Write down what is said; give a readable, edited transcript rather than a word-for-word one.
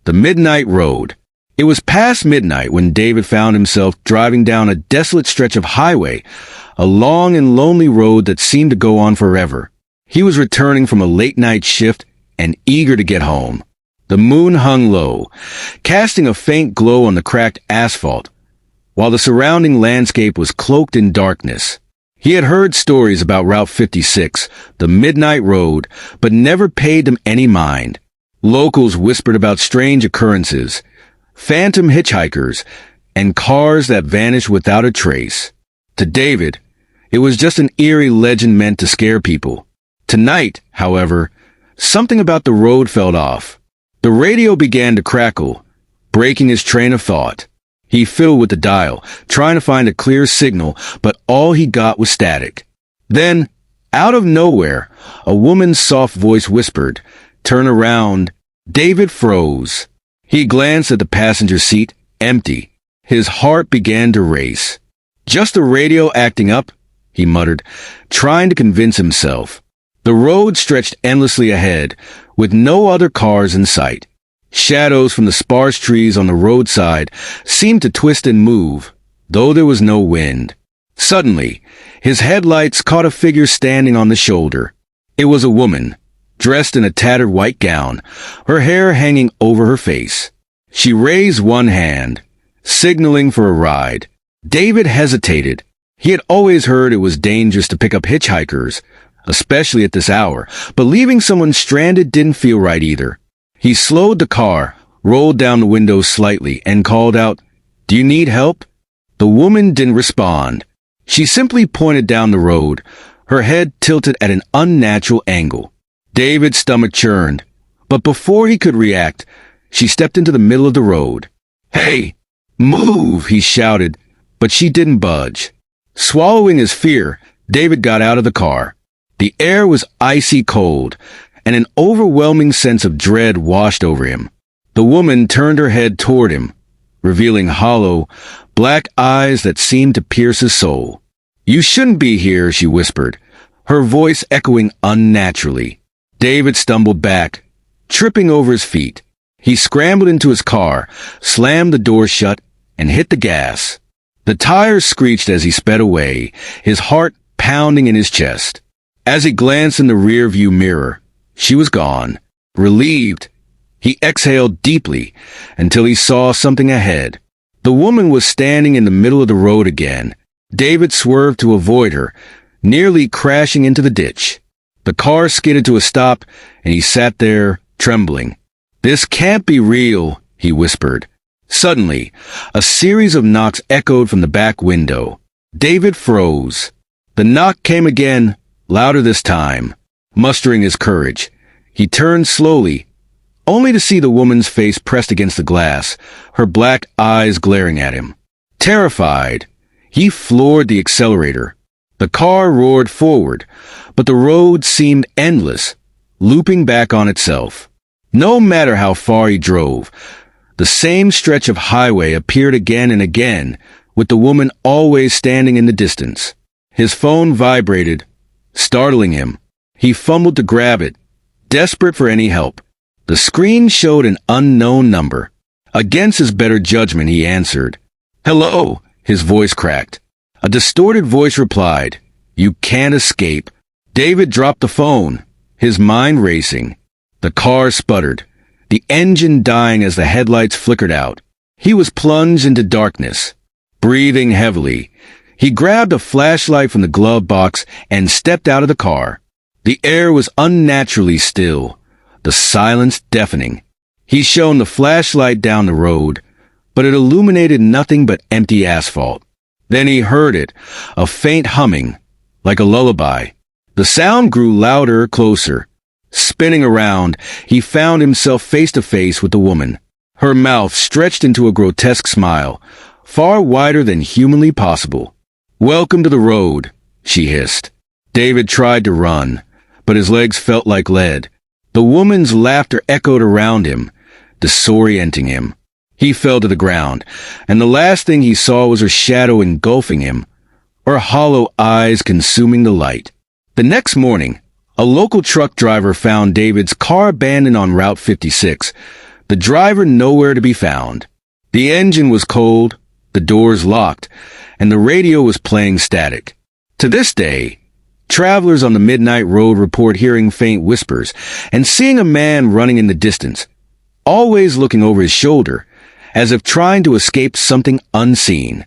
The Midnight Road. It was past midnight when David found himself driving down a desolate stretch of highway, a long and lonely road that seemed to go on forever. He was returning from a late-night shift and eager to get home. The moon hung low, casting a faint glow on the cracked asphalt, while the surrounding landscape was cloaked in darkness. He had heard stories about Route 56, the Midnight Road, but never paid them any mind. Locals whispered about strange occurrences, phantom hitchhikers, and cars that vanished without a trace. To David, it was just an eerie legend meant to scare people. Tonight, however, something about the road felt off. The radio began to crackle, breaking his train of thought. He fiddled with the dial, trying to find a clear signal, but all he got was static. Then, out of nowhere, a woman's soft voice whispered, "Turn around." David froze. He glanced at the passenger seat, empty. His heart began to race. "Just the radio acting up," he muttered, trying to convince himself. The road stretched endlessly ahead, with no other cars in sight. Shadows from the sparse trees on the roadside seemed to twist and move, though there was no wind. Suddenly, his headlights caught a figure standing on the shoulder. It was a woman, dressed in a tattered white gown, her hair hanging over her face. She raised one hand, signaling for a ride. David hesitated. He had always heard it was dangerous to pick up hitchhikers, especially at this hour, but leaving someone stranded didn't feel right either. He slowed the car, rolled down the window slightly, and called out, "Do you need help?" The woman didn't respond. She simply pointed down the road, her head tilted at an unnatural angle. David's stomach churned, but before he could react, she stepped into the middle of the road. "Hey, move!" he shouted, but she didn't budge. Swallowing his fear, David got out of the car. The air was icy cold, and an overwhelming sense of dread washed over him. The woman turned her head toward him, revealing hollow, black eyes that seemed to pierce his soul. "You shouldn't be here," she whispered, her voice echoing unnaturally. David stumbled back, tripping over his feet. He scrambled into his car, slammed the door shut, and hit the gas. The tires screeched as he sped away, his heart pounding in his chest. As he glanced in the rearview mirror, she was gone. Relieved, he exhaled deeply until he saw something ahead. The woman was standing in the middle of the road again. David swerved to avoid her, nearly crashing into the ditch. The car skidded to a stop, and he sat there, trembling. "This can't be real," he whispered. Suddenly, a series of knocks echoed from the back window. David froze. The knock came again, louder this time. Mustering his courage, he turned slowly, only to see the woman's face pressed against the glass, her black eyes glaring at him. Terrified, he floored the accelerator. The car roared forward, but the road seemed endless, looping back on itself. No matter how far he drove, the same stretch of highway appeared again and again, with the woman always standing in the distance. His phone vibrated, startling him. He fumbled to grab it, desperate for any help. The screen showed an unknown number. Against his better judgment, he answered. "Hello," his voice cracked. A distorted voice replied, "You can't escape." David dropped the phone, his mind racing. The car sputtered, the engine dying as the headlights flickered out. He was plunged into darkness. Breathing heavily, he grabbed a flashlight from the glove box and stepped out of the car. The air was unnaturally still, the silence deafening. He shone the flashlight down the road, but it illuminated nothing but empty asphalt. Then he heard it, a faint humming, like a lullaby. The sound grew louder, closer. Spinning around, he found himself face to face with the woman. Her mouth stretched into a grotesque smile, far wider than humanly possible. "Welcome to the road," she hissed. David tried to run, but his legs felt like lead. The woman's laughter echoed around him, disorienting him. He fell to the ground, and the last thing he saw was her shadow engulfing him, her hollow eyes consuming the light. The next morning, a local truck driver found David's car abandoned on Route 56, The driver nowhere to be found. The engine was cold, the doors locked, and the radio was playing static. To this day, travelers on the midnight road report hearing faint whispers and seeing a man running in the distance, always looking over his shoulder, as if trying to escape something unseen.